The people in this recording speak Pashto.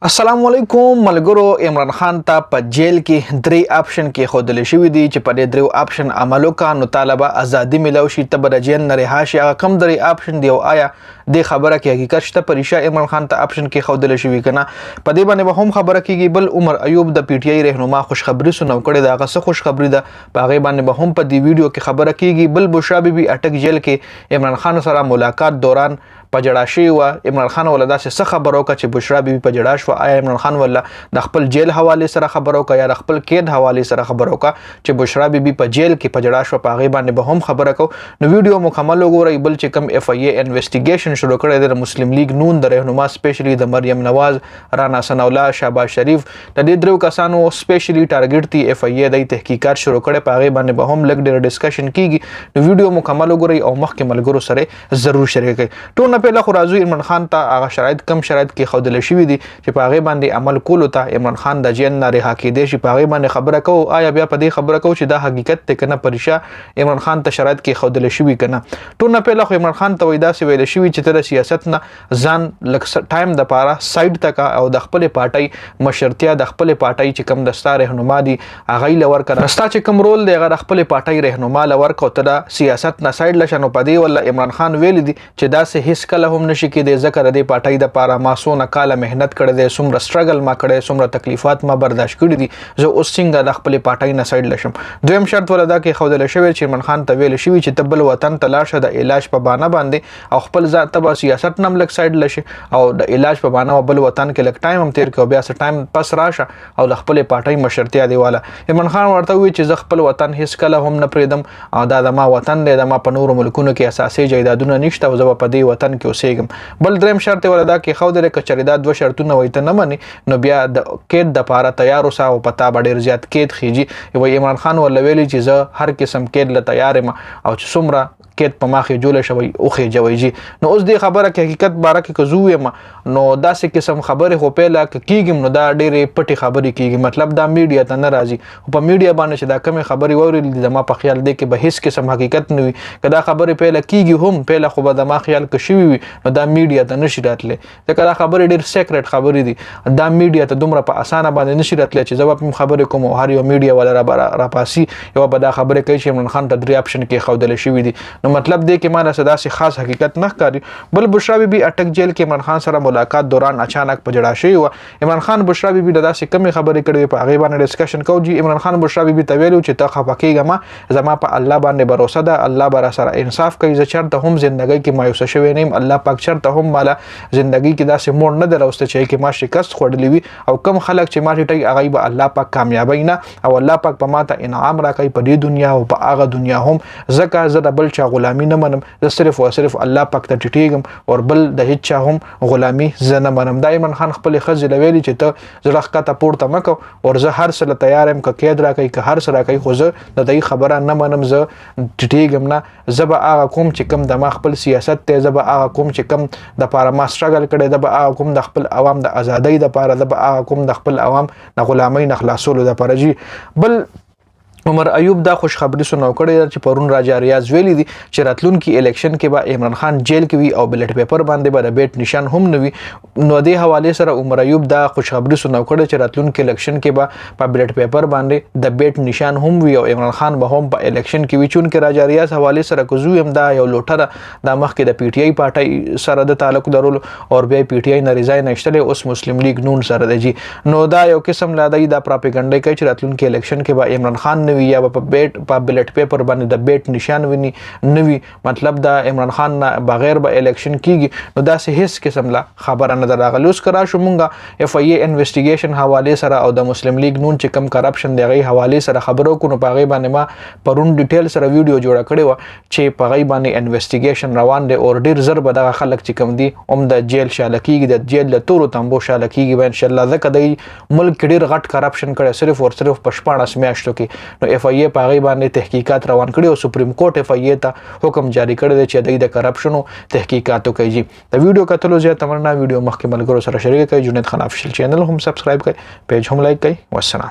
السلام علیکم ملګرو. عمران خان ته په جیل کې درې آپشن کې خودل شوی دی چې په دې درو آپشن عملو کا نو طالبه ازادي ملو شي ته بر جیل نه رها شي. هغه کم درې آپشن دی او آیا د خبره کې حقیقت شته پریشا عمران خان ته آپشن کې خودل شوی کنه په دې باندې به هم خبره کیږي. بل عمر ایوب د پی ټی آی رهنما خوشخبری سنو کړي دا غسه خوشخبری ده په هغه باندې به هم په دې ویډیو کې خبره کیږي. بل بشرا بیبي اٹک جیل کې عمران خان سره ملاقات دوران پجړا شي و عمران خان ولدا څه خبرو کا چې بشرا بیبي پجړا شو. آیا عمران خان ولا د خپل جیل حواله سره خبرو کا یا د خپل قید حواله سره خبرو کا چې بشرا بیبي په جیل کې پجړا شو په هغه باندې به هم خبره کو. نو ویډیو مکمل وګورئ. بل چې کم اف ای ای انویسټیګیشن شروع کړی د مسلم لیگ نون د رهنما سپیشلی د مریم نواز رانا ثنا الله شهباز شریف د دې درو کسانو سپیشلی ټارګټ دی اف ای ای د تحقیقات شروع کړي په هغه باندې به هم لګ ډیر ډسکشن کیږي. نو ویډیو مکمل وګورئ او مخکې ملګرو سره ضرور شریک کړئ. ټول نه پهله خو راځو عمران خان ته هغه شرایط کم شرایط کې خودل شوی دي چې په هغه باندې عمل کولو ته عمران خان د جیل نه رها کېدی شي. په هغه باندې خبره کو آیا بیا په دې خبره کو چې دا حقیقت ته کنه پریشا عمران خان ته شرایط کې خودل شوی کنه. ټول نه پهله خو عمران خان ته وېدا سی ویل شوی چې تر سیاست نه ځان لکه ټایم د پاره سایډ تک او د خپل پارټي مشرتیا د خپل پارټي چې کم دستا رهنما دي هغه لور کړه رستا چې کم رول دی هغه خپل پارټي رهنما لور کو ته سیاست نه سایډ لشنو پدی ولا عمران خان ویل دي چې دا سه هیڅ کله هم نشي کې د ذکر د پارټي د پاره ما سونه کاله مهنت کړې ده سمره سټرګل ما کړې سمره تکلیفات ما برداشت کړې دي زه اوس څنګه د خپل پارټي نه سایډ لشم. دویم شرط ولدا کې خودل شوی چې عمران خان ته ویل شوی چې تبل وطن تلاش د علاج په بانه باندې او خپل ذات ته سیاست نم لک سایډ لشي او د علاج په بانه بل وطن کې لک ټایم هم تیر کو بیا س ټایم پس راشه او د خپل پارټي مشرتیا دی والا. عمران خان ورته وی چې زه خپل وطن هیڅ کله هم نه پریدم او دا د ما وطن دی د ما په نور ملکونو کې اساسي جایدادونه نشته او زه په دې وطن کې اوسېږم. بل دریم شرط ولدا کې خو د کچریدا دوه شرطونه وایته نه مني نو بیا د قید د پاره تیار اوسه او پتا ډیر زیات قید خيږي. یو عمران خان ولویلی چې زه هر قسم قید ل تیار یم او چې څومره قید په ماخه جوړ شوی او خې جوړیږي. نو اوس دی خبره کې حقیقت باره کې کزو یم نو داسې قسم خبره خو پیله کېږم نو دا ډېرې پټي خبرې کېږي مطلب دا میډیا ته نه راځي او په میډیا باندې چې دا کمې خبرې ووري د ما په خیال دی کې به هیڅ قسم حقیقت نه وي کدا خبره پیله کېږي هم پیله خو به د ما خیال کې شوی وي نو دا میډیا ته نشي راتلی ځکه دا خبرې ډېر سیکرټ خبرې دي دا میډیا ته دومره په اسانه باندې نشي راتلی چې زه به خبرې کوم هر یو میډیا ولا را پاسي یو به دا خبرې کوي چې عمران خان ته درې آپشن کې خودل شوی دي. نو مطلب دی کې ما صدا سي خاص حقیقت نه ښکاري. بل بشرا بیبي اٹک جیل کې عمران خان سره ملاقات دوران اچانک پجړا شوی و. عمران خان بشرا بیبي د داسې کمی خبرې کړې په هغه باندې ډسکشن کوو. جی عمران خان بشرا بیبي ته ویلو چې ته خفه کېږه ما زما په الله باندې باور ده الله بر سره انصاف کوي زه چرته هم ژوندۍ کې مایوسه شوی نیم الله پاک چرته هم مالا ژوندۍ کې داسې مور نه دروسته چې کې ما شکست خوړلې وي او کم خلک چې ما ټی هغه به الله پاک کامیابی نه او الله پاک په ماته انعام راکړي په دې دنیا او په هغه دنیا هم ځکه زه د بل چا غلامی نه منم زه صرف او صرف الله پاک ته ټیټیږم او بل د هیڅ چا هم غلامی زه نه منم. دا عمران خان خپل خځې لویلی چې ته زړه ښکته پورته مکو او زه هر څه تیار یم که قید راکړي که هر څه راکړي خو زه د دې خبره نه منم زه ټیټیږم نه زه به هغه کوم چې کم د ما خپل سیاست ته زه به هغه کوم چې کم د پاره ما سټرګل کړی د به هغه کوم د خپل عوام د ازادۍ د پاره د به هغه کوم د خپل عوام د غلامۍ نه خلاصولو د پاره. جی بل عمر ایوب دا خوشخبری سنو کړی چې پرون راجا ریاض ویلی دي چې راتلونکي الیکشن کې به عمران خان جیل کې وي او بیلټ پیپر باندې به د بیٹ نشان هم نه وي. نو دې حواله سره عمر ایوب دا خوشخبری سنو کړی چې راتلونکي الیکشن کې به په بیلټ پیپر باندې د بیٹ نشان هم وي او عمران خان به هم په الیکشن کې وي. چون کې راجا ریاض حواله سره کوزو هم دا یو لوټره د مخ کې د پی ټی آی پارټي سره د تعلق درول او بیا پی ټی آی نه ریزاین اشتله اوس مسلم لیگ نون سره دی. جی نو دا یو قسم لادای دا پروپاګاندا کوي چې راتلونکي الیکشن کې به عمران خان یا په بیلټ پیپر باندې د بیٹ نشان ونی نوی مطلب دا عمران خان نه بغیر به الیکشن کیږي نو دا سه هیڅ قسم لا خبره نه راغلی. اوس کرا شو مونږه اف ای ای انویسټیګیشن حواله سره او د مسلم لیگ نون چې کم کرپشن دی غي حواله سره خبرو کو نو پاغي باندې ما پرون ډیټیل سره ویډیو جوړه کړې و چې پاغي باندې انویسټیګیشن روان دی او ډیر زر به د خلک چې کم دي د جیل شاله کیږي د جیل له تورو تمبو شاله کیږي به ان شاء الله ځکه د ملک ډیر غټ کرپشن کړي صرف او صرف په 14 میاشتو کې. نو اف ای ای پاغي باندې تحقیقات روان کړي او سپریم کورټ اف ای ای ته حکم جاری کړی دی چې د کرپشن تحقیقاتو کوي. د ویډیو کتلو زیات تمنا ویډیو مخکې ملګرو سره شریک کړئ. جنید خان افیشل چینل هم سبسکرایب کړئ پیج هم لایک کړئ. والسلام.